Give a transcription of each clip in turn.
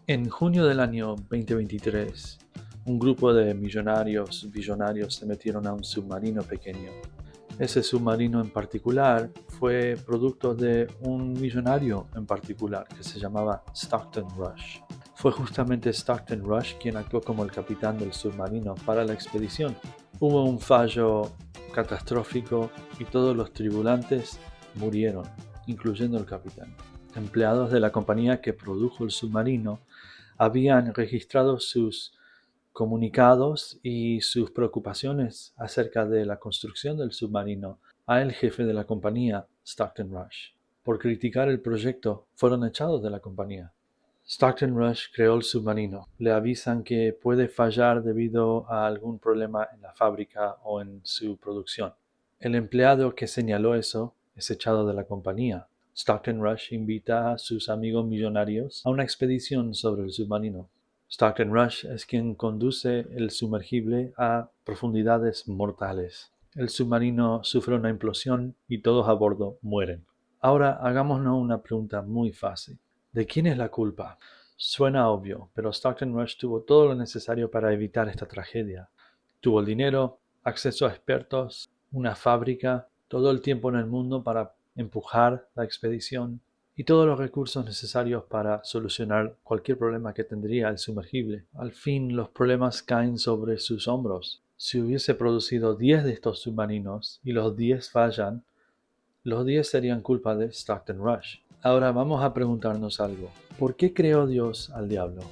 En junio del año 2023, un grupo de billonarios se metieron a un submarino pequeño. Ese submarino en particular fue producto de un millonario en particular que se llamaba Stockton Rush. Fue justamente Stockton Rush quien actuó como el capitán del submarino para la expedición. Hubo un fallo catastrófico y todos los tripulantes murieron, incluyendo el capitán. Empleados de la compañía que produjo el submarino habían registrado sus comunicados y sus preocupaciones acerca de la construcción del submarino al jefe de la compañía, Stockton Rush. Por criticar el proyecto, fueron echados de la compañía. Stockton Rush creó el submarino. Le avisan que puede fallar debido a algún problema en la fábrica o en su producción. El empleado que señaló eso es echado de la compañía. Stockton Rush invita a sus amigos millonarios a una expedición sobre el submarino. Stockton Rush es quien conduce el sumergible a profundidades mortales. El submarino sufre una implosión y todos a bordo mueren. Ahora hagámonos una pregunta muy fácil. ¿De quién es la culpa? Suena obvio, pero Stockton Rush tuvo todo lo necesario para evitar esta tragedia. Tuvo el dinero, acceso a expertos, una fábrica, todo el tiempo en el mundo para empujar la expedición y todos los recursos necesarios para solucionar cualquier problema que tendría el sumergible. Al fin, los problemas caen sobre sus hombros. Si hubiese producido 10 de estos submarinos y los 10 fallan, los 10 serían culpa de Stockton Rush. Ahora vamos a preguntarnos algo. ¿Por qué creó Dios al diablo?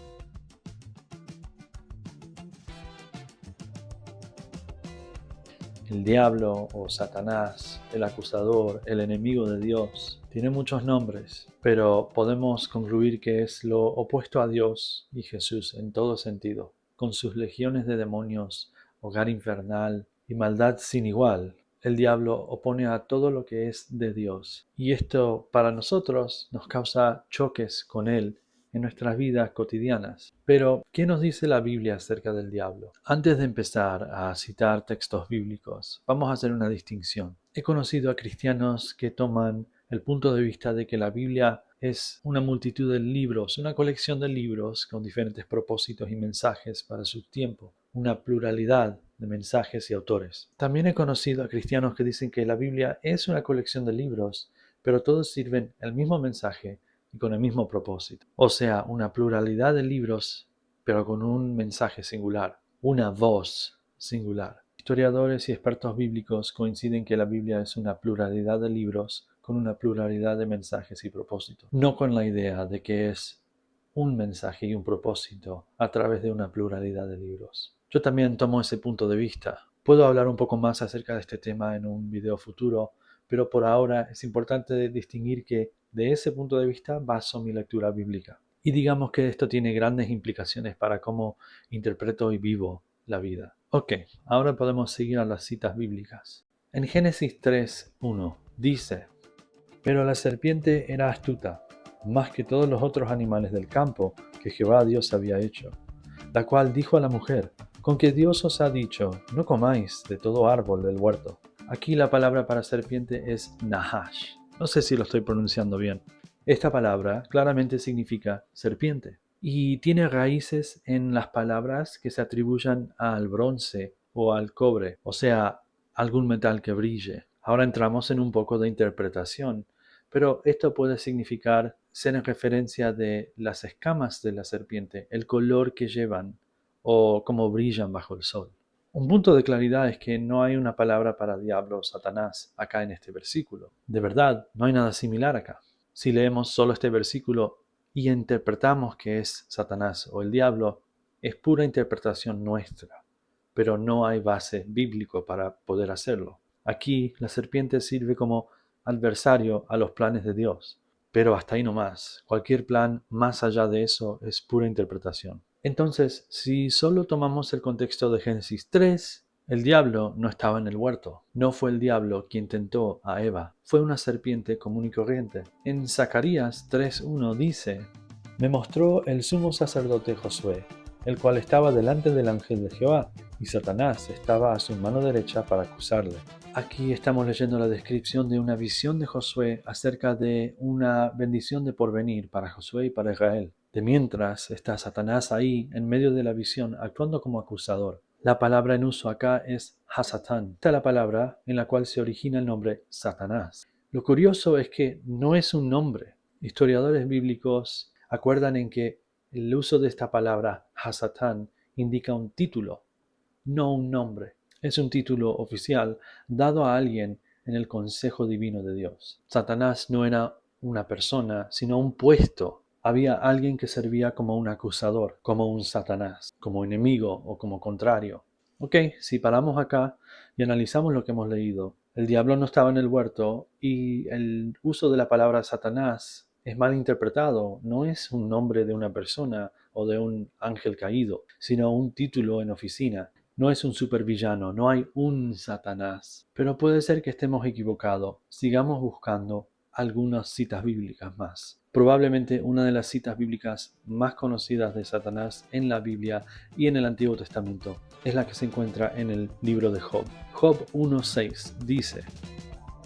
El diablo o Satanás, el acusador, el enemigo de Dios, tiene muchos nombres, pero podemos concluir que es lo opuesto a Dios y Jesús en todo sentido, con sus legiones de demonios, hogar infernal y maldad sin igual. El diablo opone a todo lo que es de Dios, y esto para nosotros nos causa choques con él en nuestras vidas cotidianas. Pero, ¿qué nos dice la Biblia acerca del diablo? Antes de empezar a citar textos bíblicos, vamos a hacer una distinción. He conocido a cristianos que toman el punto de vista de que la Biblia es una multitud de libros, una colección de libros con diferentes propósitos y mensajes para su tiempo, una pluralidad de mensajes y autores. También he conocido a cristianos que dicen que la Biblia es una colección de libros, pero todos sirven el mismo mensaje y con el mismo propósito. O sea, una pluralidad de libros, pero con un mensaje singular, una voz singular. Historiadores y expertos bíblicos coinciden que la Biblia es una pluralidad de libros con una pluralidad de mensajes y propósitos, no con la idea de que es un mensaje y un propósito a través de una pluralidad de libros. Yo también tomo ese punto de vista. Puedo hablar un poco más acerca de este tema en un video futuro, pero por ahora es importante distinguir que de ese punto de vista baso mi lectura bíblica. Y digamos que esto tiene grandes implicaciones para cómo interpreto y vivo la vida. Ok, ahora podemos seguir a las citas bíblicas. En Génesis 3:1 dice: Pero la serpiente era astuta, más que todos los otros animales del campo que Jehová Dios había hecho, la cual dijo a la mujer: Con que Dios os ha dicho, no comáis de todo árbol del huerto. Aquí la palabra para serpiente es Nahash. No sé si lo estoy pronunciando bien. Esta palabra claramente significa serpiente y tiene raíces en las palabras que se atribuyan al bronce o al cobre, o sea, algún metal que brille. Ahora entramos en un poco de interpretación, pero esto puede significar ser en referencia de las escamas de la serpiente, el color que llevan o cómo brillan bajo el sol. Un punto de claridad es que no hay una palabra para diablo o Satanás acá en este versículo. De verdad, no hay nada similar acá. Si leemos solo este versículo y interpretamos que es Satanás o el diablo, es pura interpretación nuestra, pero no hay base bíblico para poder hacerlo. Aquí la serpiente sirve como adversario a los planes de Dios, pero hasta ahí no más. Cualquier plan más allá de eso es pura interpretación. Entonces, si solo tomamos el contexto de Génesis 3, el diablo no estaba en el huerto. No fue el diablo quien tentó a Eva, fue una serpiente común y corriente. En Zacarías 3:1 dice: Me mostró el sumo sacerdote Josué, el cual estaba delante del ángel de Jehová, y Satanás estaba a su mano derecha para acusarle. Aquí estamos leyendo la descripción de una visión de Josué acerca de una bendición de porvenir para Josué y para Israel. De mientras está Satanás ahí, en medio de la visión, actuando como acusador. La palabra en uso acá es Hasatán. Esta es la palabra en la cual se origina el nombre Satanás. Lo curioso es que no es un nombre. Historiadores bíblicos acuerdan en que el uso de esta palabra Hasatán indica un título, no un nombre. Es un título oficial dado a alguien en el consejo divino de Dios. Satanás no era una persona, sino un puesto. Había alguien que servía como un acusador, como un Satanás, como enemigo o como contrario. Ok, si paramos acá y analizamos lo que hemos leído, el diablo no estaba en el huerto y el uso de la palabra Satanás es mal interpretado. No es un nombre de una persona o de un ángel caído, sino un título en oficina. No es un supervillano, no hay un Satanás. Pero puede ser que estemos equivocados. Sigamos buscando algunas citas bíblicas más. Probablemente una de las citas bíblicas más conocidas de Satanás en la Biblia y en el Antiguo Testamento es la que se encuentra en el libro de Job. Job 1:6 dice: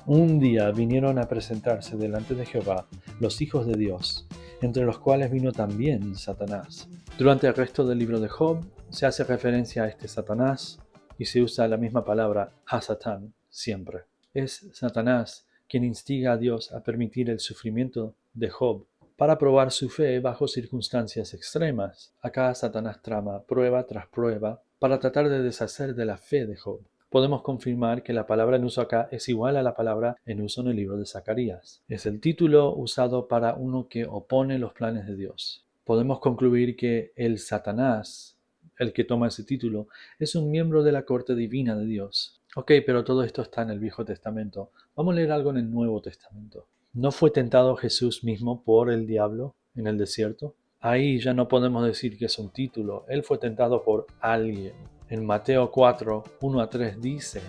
Un día vinieron a presentarse delante de Jehová los hijos de Dios, entre los cuales vino también Satanás. Durante el resto del libro de Job se hace referencia a este Satanás y se usa la misma palabra Hasatán siempre. Es Satanás quien instiga a Dios a permitir el sufrimiento de Job para probar su fe bajo circunstancias extremas. Acá Satanás trama prueba tras prueba para tratar de deshacer de la fe de Job. Podemos confirmar que la palabra en uso acá es igual a la palabra en uso en el libro de Zacarías. Es el título usado para uno que opone los planes de Dios. Podemos concluir que el Satanás, el que toma ese título, es un miembro de la corte divina de Dios. Ok, pero todo esto está en el Viejo Testamento. Vamos a leer algo en el Nuevo Testamento. ¿No fue tentado Jesús mismo por el diablo en el desierto? Ahí ya no podemos decir que es un título. Él fue tentado por alguien. En Mateo 4, 1-3 dice: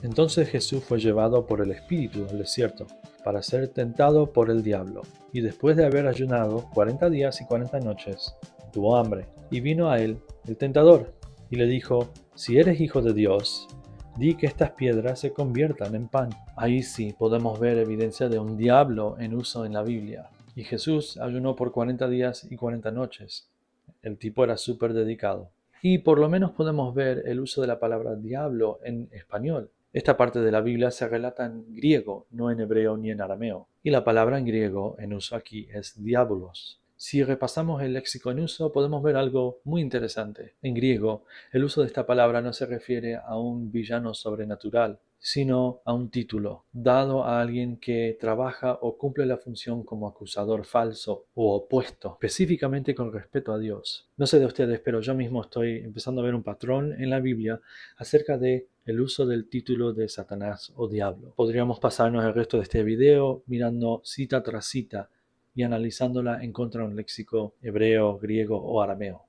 Entonces Jesús fue llevado por el Espíritu al desierto para ser tentado por el diablo. Y después de haber ayunado 40 días y 40 noches, tuvo hambre. Y vino a él el tentador y le dijo: Si eres hijo de Dios, di que estas piedras se conviertan en pan. Ahí sí podemos ver evidencia de un diablo en uso en la Biblia. Y Jesús ayunó por 40 días y 40 noches. El tipo era súper dedicado. Y por lo menos podemos ver el uso de la palabra diablo en español. Esta parte de la Biblia se relata en griego, no en hebreo ni en arameo. Y la palabra en griego en uso aquí es diabolos. Si repasamos el léxico en uso, podemos ver algo muy interesante. En griego, el uso de esta palabra no se refiere a un villano sobrenatural, sino a un título, dado a alguien que trabaja o cumple la función como acusador falso o opuesto, específicamente con respeto a Dios. No sé de ustedes, pero yo mismo estoy empezando a ver un patrón en la Biblia acerca de el uso del título de Satanás o diablo. Podríamos pasarnos el resto de este video mirando cita tras cita y analizándola en contra de un léxico hebreo, griego o arameo.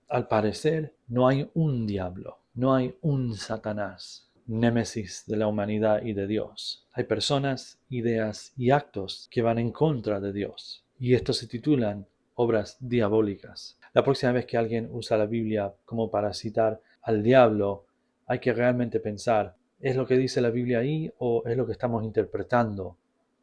Al parecer, no hay un diablo, no hay un Satanás, némesis de la humanidad y de Dios. Hay personas, ideas y actos que van en contra de Dios, y estos se titulan obras diabólicas. La próxima vez que alguien usa la Biblia como para citar al diablo, hay que realmente pensar: ¿es lo que dice la Biblia ahí o es lo que estamos interpretando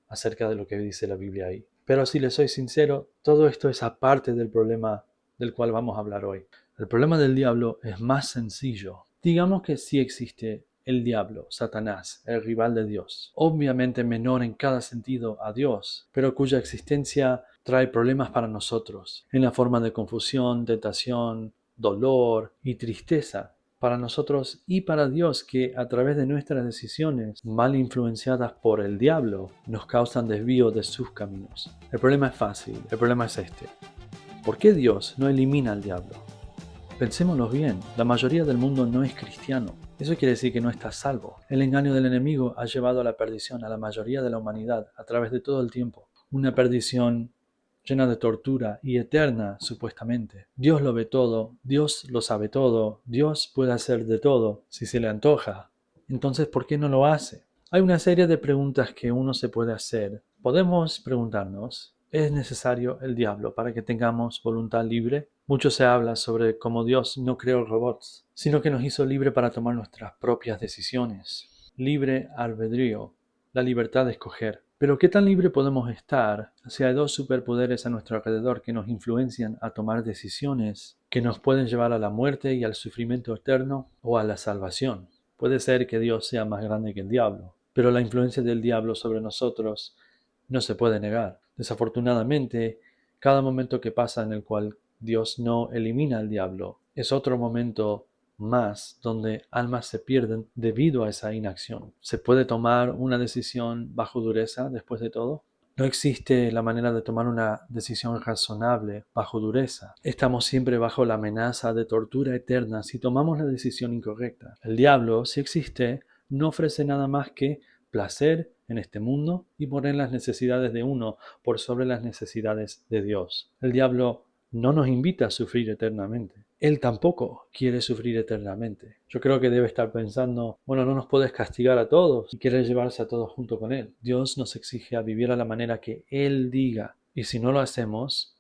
acerca de lo que dice la Biblia ahí? Pero si les soy sincero, todo esto es aparte del problema del cual vamos a hablar hoy. El problema del diablo es más sencillo. Digamos que sí existe el diablo, Satanás, el rival de Dios, obviamente menor en cada sentido a Dios, pero cuya existencia trae problemas para nosotros, en la forma de confusión, tentación, dolor y tristeza para nosotros y para Dios, que a través de nuestras decisiones mal influenciadas por el diablo nos causan desvío de sus caminos. El problema es fácil, el problema es este: ¿por qué Dios no elimina al diablo? Pensémoslo bien, la mayoría del mundo no es cristiano. Eso quiere decir que no está salvo. El engaño del enemigo ha llevado a la perdición a la mayoría de la humanidad a través de todo el tiempo. Una perdición llena de tortura y eterna, supuestamente. Dios lo ve todo, Dios lo sabe todo, Dios puede hacer de todo si se le antoja. Entonces, ¿por qué no lo hace? Hay una serie de preguntas que uno se puede hacer. Podemos preguntarnos: ¿es necesario el diablo para que tengamos voluntad libre? Mucho se habla sobre cómo Dios no creó robots, sino que nos hizo libre para tomar nuestras propias decisiones. Libre albedrío, la libertad de escoger. Pero ¿qué tan libre podemos estar si hay dos superpoderes a nuestro alrededor que nos influencian a tomar decisiones que nos pueden llevar a la muerte y al sufrimiento eterno o a la salvación? Puede ser que Dios sea más grande que el diablo, pero la influencia del diablo sobre nosotros no se puede negar. Desafortunadamente, cada momento que pasa en el cual Dios no elimina al diablo es otro momento más donde almas se pierden debido a esa inacción. ¿Se puede tomar una decisión bajo dureza después de todo? No existe la manera de tomar una decisión razonable bajo dureza. Estamos siempre bajo la amenaza de tortura eterna si tomamos la decisión incorrecta. El diablo, si existe, no ofrece nada más que placer en este mundo y poner las necesidades de uno por sobre las necesidades de Dios. El diablo no nos invita a sufrir eternamente. Él tampoco quiere sufrir eternamente. Yo creo que debe estar pensando, bueno, no nos puedes castigar a todos y quiere llevarse a todos junto con Él. Dios nos exige a vivir a la manera que Él diga, y si no lo hacemos,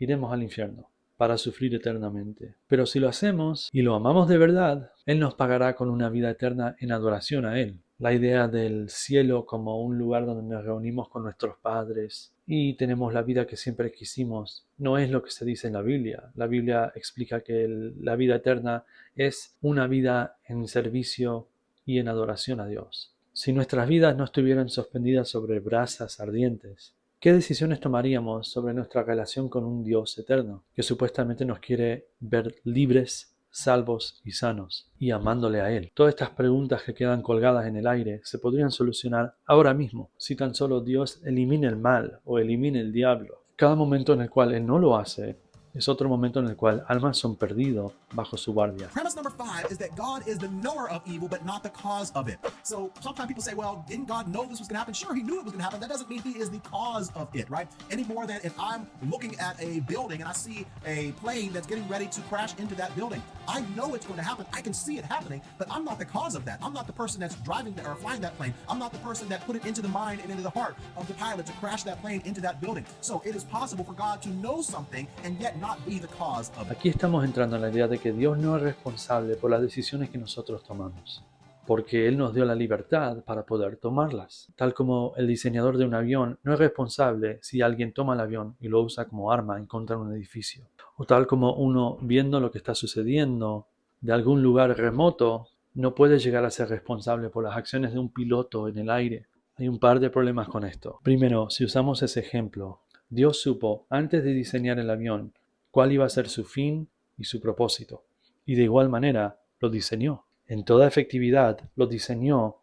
iremos al infierno para sufrir eternamente. Pero si lo hacemos y lo amamos de verdad, Él nos pagará con una vida eterna en adoración a Él. La idea del cielo como un lugar donde nos reunimos con nuestros padres y tenemos la vida que siempre quisimos no es lo que se dice en la Biblia. La Biblia explica que la vida eterna es una vida en servicio y en adoración a Dios. Si nuestras vidas no estuvieran suspendidas sobre brasas ardientes, ¿qué decisiones tomaríamos sobre nuestra relación con un Dios eterno que supuestamente nos quiere ver libres, salvos y sanos, y amándole a Él? Todas estas preguntas que quedan colgadas en el aire se podrían solucionar ahora mismo si tan solo Dios elimine el mal o elimine el diablo. Cada momento en el cual Él no lo hace es otro momento en el cual almas son perdidos bajo su guardia. Premise number 5 is that God is the knower of evil, but not the cause of it. So sometimes people say, well, didn't God know this was going to happen? Sure, he knew it was going to happen. That doesn't mean he is the cause of it, right? Any more than if I'm looking at a building and I see a plane that's getting ready to crash into that building. I know it's going to happen. I can see it happening, but I'm not the cause of that. I'm not the person that's driving or flying that plane. I'm not the person that put it into the mind and into the heart of the pilot to crash that plane into that building. So it is possible for God to know something and yet not be the cause of it. Aquí estamos entrando en la idea de que Dios no es responsable por las decisiones que nosotros tomamos, porque Él nos dio la libertad para poder tomarlas. Tal como el diseñador de un avión no es responsable si alguien toma el avión y lo usa como arma en contra de un edificio. O tal como uno, viendo lo que está sucediendo de algún lugar remoto, no puede llegar a ser responsable por las acciones de un piloto en el aire. Hay un par de problemas con esto. Primero, si usamos ese ejemplo, Dios supo, antes de diseñar el avión, cuál iba a ser su fin y su propósito. Y de igual manera lo diseñó. En toda efectividad lo diseñó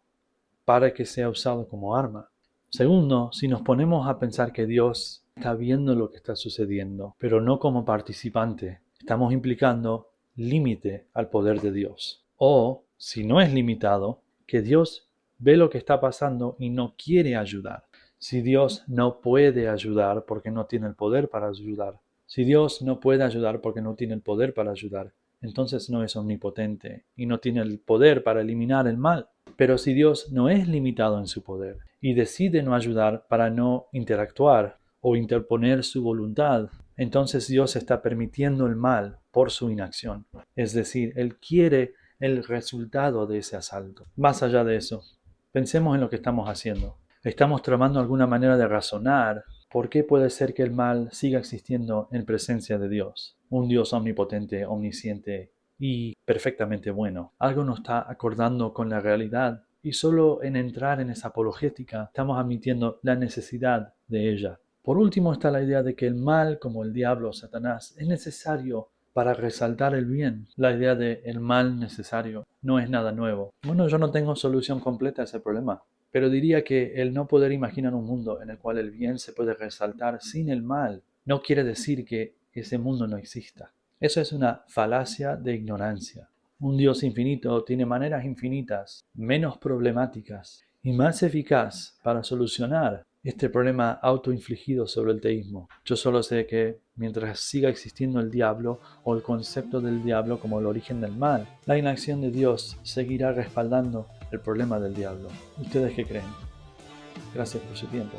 para que sea usado como arma. Segundo, si nos ponemos a pensar que Dios está viendo lo que está sucediendo, pero no como participante, estamos implicando límite al poder de Dios. O, si no es limitado, que Dios ve lo que está pasando y no quiere ayudar. Si Dios no puede ayudar porque no tiene el poder para ayudar, si Dios no puede ayudar porque no tiene el poder para ayudar, entonces no es omnipotente y no tiene el poder para eliminar el mal. Pero si Dios no es limitado en su poder y decide no ayudar para no interactuar o interponer su voluntad, entonces Dios está permitiendo el mal por su inacción. Es decir, Él quiere el resultado de ese asalto. Más allá de eso, pensemos en lo que estamos haciendo. ¿Estamos tramando alguna manera de razonar por qué puede ser que el mal siga existiendo en presencia de Dios? Un Dios omnipotente, omnisciente y perfectamente bueno. Algo nos está acordando con la realidad y solo en entrar en esa apologética estamos admitiendo la necesidad de ella. Por último está la idea de que el mal, como el diablo o Satanás, es necesario para resaltar el bien. La idea de el mal necesario no es nada nuevo. Bueno, yo no tengo solución completa a ese problema, pero diría que el no poder imaginar un mundo en el cual el bien se puede resaltar sin el mal no quiere decir que ese mundo no exista. Eso es una falacia de ignorancia. Un Dios infinito tiene maneras infinitas, menos problemáticas y más eficaz para solucionar este problema autoinfligido sobre el teísmo. Yo solo sé que mientras siga existiendo el diablo o el concepto del diablo como el origen del mal, la inacción de Dios seguirá respaldando el problema del diablo. ¿Ustedes qué creen? Gracias por su tiempo.